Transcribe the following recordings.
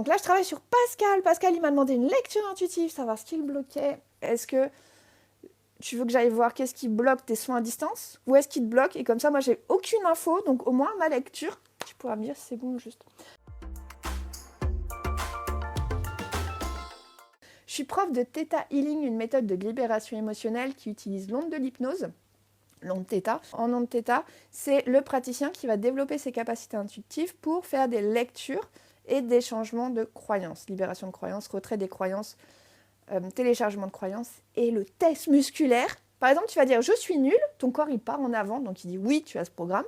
Donc là, je travaille sur Pascal. Pascal, il m'a demandé une lecture intuitive, savoir ce qu'il bloquait. Est-ce que tu veux que j'aille voir qu'est-ce qui bloque tes soins à distance? Ou est-ce qu'il te bloque? Et comme ça, moi, j'ai aucune info. Donc au moins, ma lecture, tu pourras me dire si c'est bon ou juste. Je suis prof de Theta Healing, une méthode de libération émotionnelle qui utilise l'onde de l'hypnose. L'onde Theta. En onde Theta, c'est le praticien qui va développer ses capacités intuitives pour faire des lectures et des changements de croyances. Libération de croyances, retrait des croyances, téléchargement de croyances et le test musculaire. Par exemple, tu vas dire « je suis nul », ton corps il part en avant, donc il dit « oui, tu as ce programme ».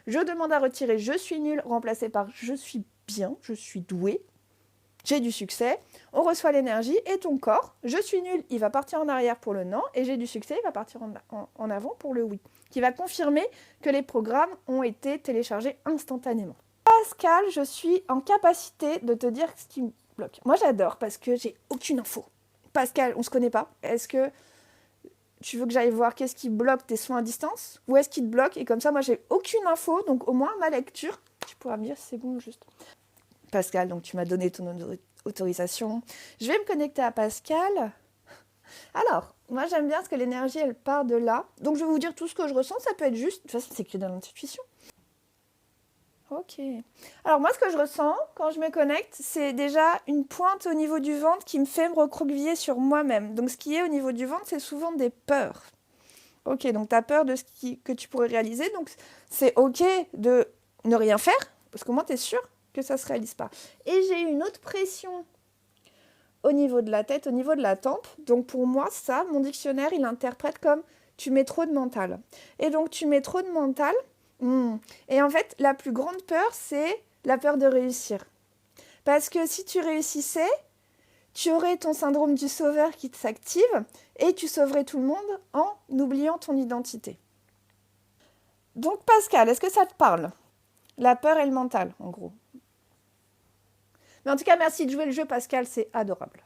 Je demande à retirer « je suis nul » remplacé par « je suis bien, je suis doué ». J'ai du succès, on reçoit l'énergie et ton corps, je suis nul, il va partir en arrière pour le non, et j'ai du succès, il va partir en avant pour le oui, qui va confirmer que les programmes ont été téléchargés instantanément. Pascal, je suis en capacité de te dire ce qui me bloque. Moi j'adore parce que j'ai aucune info. Pascal, on se connaît pas. Est-ce que tu veux que j'aille voir qu'est-ce qui bloque tes soins à distance? Ou est-ce qu'il te bloque? Et comme ça, moi j'ai aucune info, donc au moins ma lecture, tu pourras me dire si c'est bon ou juste. Pascal, donc tu m'as donné ton autorisation. Je vais me connecter à Pascal. Alors, moi j'aime bien parce que l'énergie elle part de là. Donc je vais vous dire tout ce que je ressens, ça peut être juste. De toute façon, c'est que dans l'intuition. Ok. Alors moi ce que je ressens quand je me connecte, c'est déjà une pointe au niveau du ventre qui me fait me recroqueviller sur moi-même. Donc ce qui est au niveau du ventre, c'est souvent des peurs. Ok, donc tu as peur de que tu pourrais réaliser. Donc c'est ok de ne rien faire, parce qu'au moins tu es sûr que ça ne se réalise pas. Et j'ai une autre pression au niveau de la tête, au niveau de la tempe. Donc pour moi, ça, mon dictionnaire, il interprète comme tu mets trop de mental. Et donc tu mets trop de mental. Et en fait, la plus grande peur, c'est la peur de réussir. Parce que si tu réussissais, tu aurais ton syndrome du sauveur qui s'active et tu sauverais tout le monde en oubliant ton identité. Donc Pascal, est-ce que ça te parle? La peur et le mental, en gros. Mais en tout cas, merci de jouer le jeu, Pascal, c'est adorable.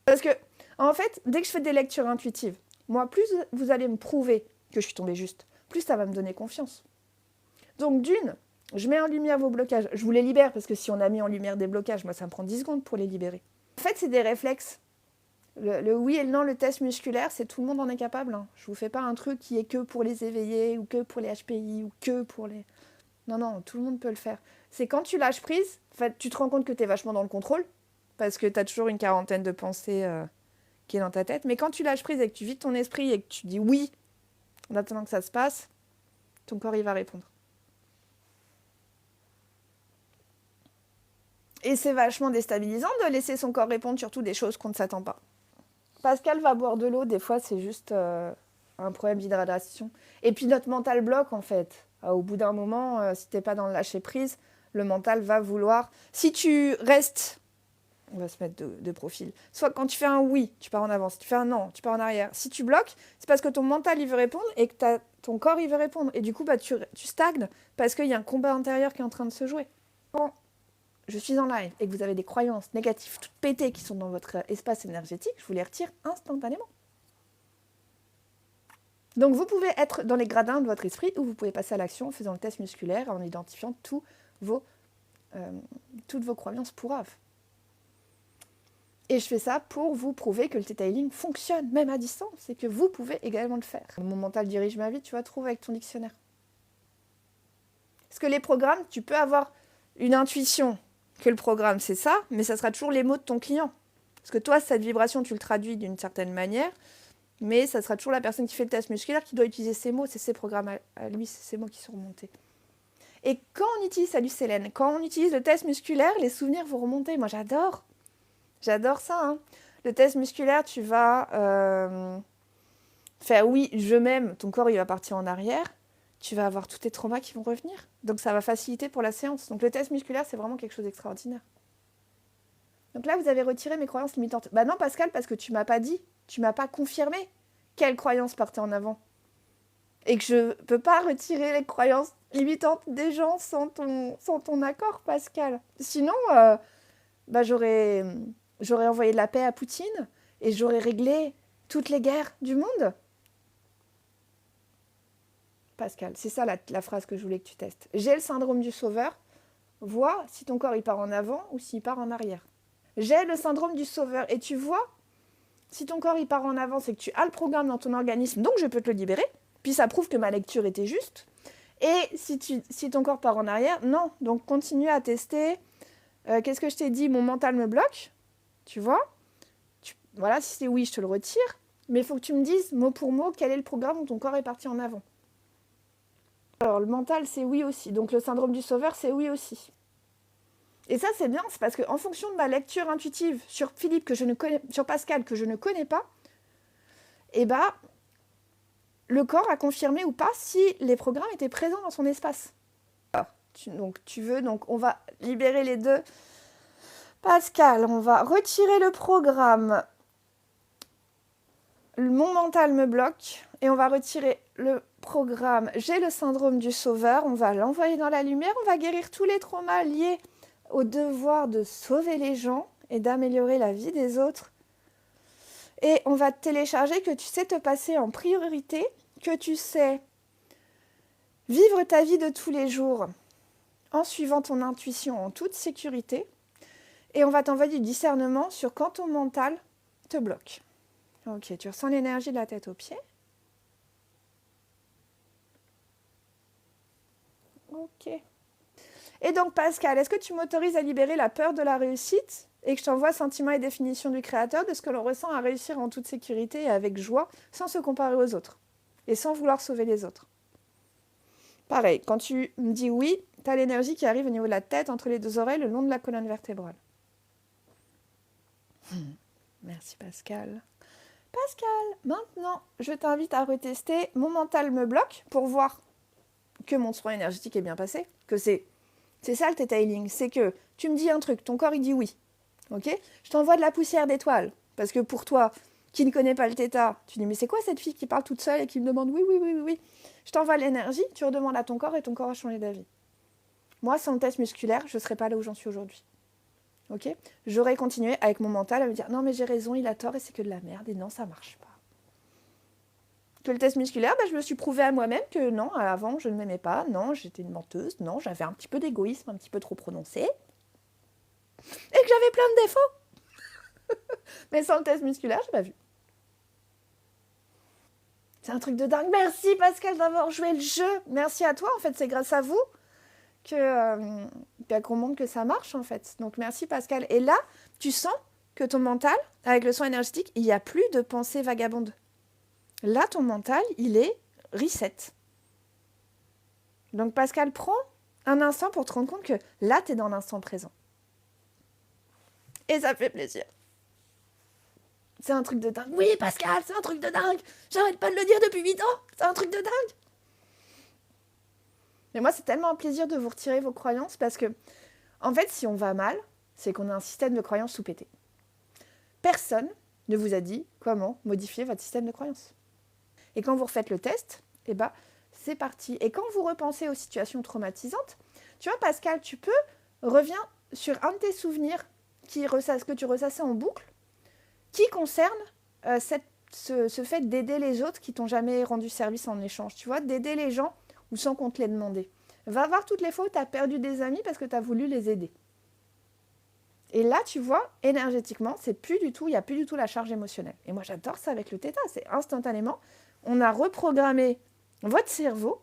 Parce que, en fait, dès que je fais des lectures intuitives, moi, plus vous allez me prouver que je suis tombée juste, plus ça va me donner confiance. Donc, d'une, je mets en lumière vos blocages. Je vous les libère, parce que si on a mis en lumière des blocages, moi, ça me prend 10 secondes pour les libérer. En fait, c'est des réflexes. Le oui et le non, le test musculaire, c'est tout le monde en est capable. Hein. Je ne vous fais pas un truc qui est que pour les éveillés, ou que pour les HPI, ou que pour les... Non, tout le monde peut le faire. C'est quand tu lâches prise, en fait, tu te rends compte que tu es vachement dans le contrôle, parce que tu as toujours une quarantaine de pensées qui est dans ta tête. Mais quand tu lâches prise et que tu vides ton esprit et que tu dis oui, en attendant que ça se passe, ton corps, il va répondre. Et c'est vachement déstabilisant de laisser son corps répondre surtout des choses qu'on ne s'attend pas. Pascal va boire de l'eau, des fois c'est juste un problème d'hydratation. Et puis notre mental bloque en fait. Au bout d'un moment, si tu n'es pas dans le lâcher prise, le mental va vouloir... Si tu restes, on va se mettre de profil, soit quand tu fais un oui, tu pars en avant, si tu fais un non, tu pars en arrière. Si tu bloques, c'est parce que ton mental il veut répondre et que ton corps il veut répondre. Et du coup, tu stagnes parce qu'il y a un combat intérieur qui est en train de se jouer. Bon, je suis en live et que vous avez des croyances négatives toutes pétées qui sont dans votre espace énergétique, je vous les retire instantanément. Donc vous pouvez être dans les gradins de votre esprit ou vous pouvez passer à l'action en faisant le test musculaire, en identifiant toutes vos croyances pourraves. Et je fais ça pour vous prouver que le Theta Healing fonctionne, même à distance, et que vous pouvez également le faire. Mon mental dirige ma vie, tu vas trouver avec ton dictionnaire. Parce que les programmes, tu peux avoir une intuition que le programme c'est ça, mais ça sera toujours les mots de ton client. Parce que toi, cette vibration, tu le traduis d'une certaine manière, mais ça sera toujours la personne qui fait le test musculaire qui doit utiliser ces mots, c'est ses programmes à lui, c'est ces mots qui sont remontés. Et quand on utilise, salut Célène, quand on utilise le test musculaire, les souvenirs vont remonter. Moi j'adore ça. Hein. Le test musculaire, tu vas faire oui, je m'aime, ton corps il va partir en arrière, tu vas avoir tous tes traumas qui vont revenir. Donc ça va faciliter pour la séance. Donc le test musculaire, c'est vraiment quelque chose d'extraordinaire. Donc là, vous avez retiré mes croyances limitantes. Bah non, Pascal, parce que tu m'as pas dit, tu m'as pas confirmé quelles croyances partaient en avant. Et que je peux pas retirer les croyances limitantes des gens sans ton accord, Pascal. Sinon, j'aurais envoyé de la paix à Poutine et j'aurais réglé toutes les guerres du monde. Pascal, c'est ça la phrase que je voulais que tu testes. J'ai le syndrome du sauveur. Vois si ton corps il part en avant ou s'il part en arrière. j'ai le syndrome du sauveur. Et tu vois, si ton corps il part en avant, c'est que tu as le programme dans ton organisme, donc je peux te le libérer. Puis ça prouve que ma lecture était juste. Et si ton corps part en arrière, non. Donc continue à tester. Qu'est-ce que je t'ai dit? Mon mental me bloque. Tu vois? Voilà, si c'est oui, je te le retire. Mais il faut que tu me dises, mot pour mot, quel est le programme où ton corps est parti en avant. Alors, le mental, c'est oui aussi. Donc, le syndrome du sauveur, c'est oui aussi. Et ça, c'est bien, c'est parce qu'en fonction de ma lecture intuitive sur sur Pascal, que je ne connais pas, eh ben, le corps a confirmé ou pas si les programmes étaient présents dans son espace. Donc, on va libérer les deux. Pascal, on va retirer le programme. Mon mental me bloque et on va retirer le programme. J'ai le syndrome du sauveur, on va l'envoyer dans la lumière, on va guérir tous les traumas liés au devoir de sauver les gens et d'améliorer la vie des autres. Et on va télécharger que tu sais te passer en priorité, que tu sais vivre ta vie de tous les jours en suivant ton intuition en toute sécurité. Et on va t'envoyer du discernement sur quand ton mental te bloque. Ok, tu ressens l'énergie de la tête aux pieds. Ok. Et donc Pascal, est-ce que tu m'autorises à libérer la peur de la réussite et que je t'envoie sentiment et définition du créateur de ce que l'on ressent à réussir en toute sécurité et avec joie, sans se comparer aux autres et sans vouloir sauver les autres? Pareil, quand tu me dis oui, tu as l'énergie qui arrive au niveau de la tête, entre les deux oreilles, le long de la colonne vertébrale. Merci Pascal. Pascal, maintenant, je t'invite à retester. Mon mental me bloque pour voir que mon soin énergétique est bien passé, que c'est ça le Theta Healing, c'est que tu me dis un truc, ton corps il dit oui, ok? Je t'envoie de la poussière d'étoiles, parce que pour toi, qui ne connais pas le Theta, tu dis mais c'est quoi cette fille qui parle toute seule et qui me demande oui, oui, oui, oui, oui. Je t'envoie l'énergie, tu redemandes à ton corps et ton corps a changé d'avis. Moi, sans le test musculaire, je ne serais pas là où j'en suis aujourd'hui. Ok? J'aurais continué avec mon mental à me dire non mais j'ai raison, il a tort et c'est que de la merde et non ça marche pas. Que le test musculaire, je me suis prouvé à moi-même que non, avant je ne m'aimais pas, non j'étais une menteuse, non j'avais un petit peu d'égoïsme un petit peu trop prononcé et que j'avais plein de défauts. Mais sans le test musculaire, j'ai pas vu. C'est un truc de dingue. Merci Pascal d'avoir joué le jeu. Merci à toi, en fait c'est grâce à vous qu'on montre que ça marche en fait. Donc merci Pascal. Et là, tu sens que ton mental, avec le soin énergétique, il n'y a plus de pensées vagabondes. Là, ton mental, il est reset. Donc Pascal, prends un instant pour te rendre compte que là, tu es dans l'instant présent. Et ça fait plaisir. C'est un truc de dingue. Oui, Pascal, c'est un truc de dingue. J'arrête pas de le dire depuis 8 ans. C'est un truc de dingue. Mais moi, c'est tellement un plaisir de vous retirer vos croyances parce que, en fait, si on va mal, c'est qu'on a un système de croyances sous-pété. Personne ne vous a dit comment modifier votre système de croyances. Et quand vous refaites le test, c'est parti. Et quand vous repensez aux situations traumatisantes, tu vois, Pascal, reviens sur un de tes souvenirs que tu ressassais en boucle, qui concerne ce fait d'aider les autres qui t'ont jamais rendu service en échange, tu vois, d'aider les gens ou sans qu'on te l'ait demandé. Va voir toutes les fois où tu as perdu des amis parce que tu as voulu les aider. Et là, tu vois, énergétiquement, il n'y a plus du tout la charge émotionnelle. Et moi, j'adore ça avec le Theta, c'est instantanément, on a reprogrammé votre cerveau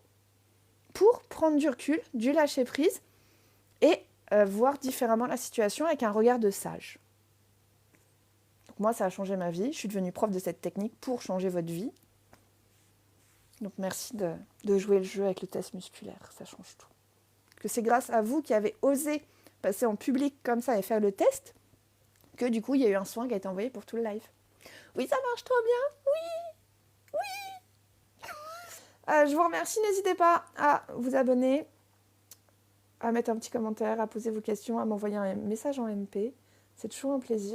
pour prendre du recul, du lâcher-prise et voir différemment la situation avec un regard de sage. Donc moi, ça a changé ma vie. Je suis devenue prof de cette technique pour changer votre vie. Donc merci de jouer le jeu avec le test musculaire, ça change tout. Que c'est grâce à vous qui avez osé passer en public comme ça et faire le test que du coup, il y a eu un soin qui a été envoyé pour tout le live. Oui, ça marche trop bien. Oui. Je vous remercie. N'hésitez pas à vous abonner, à mettre un petit commentaire, à poser vos questions, à m'envoyer un message en MP. C'est toujours un plaisir.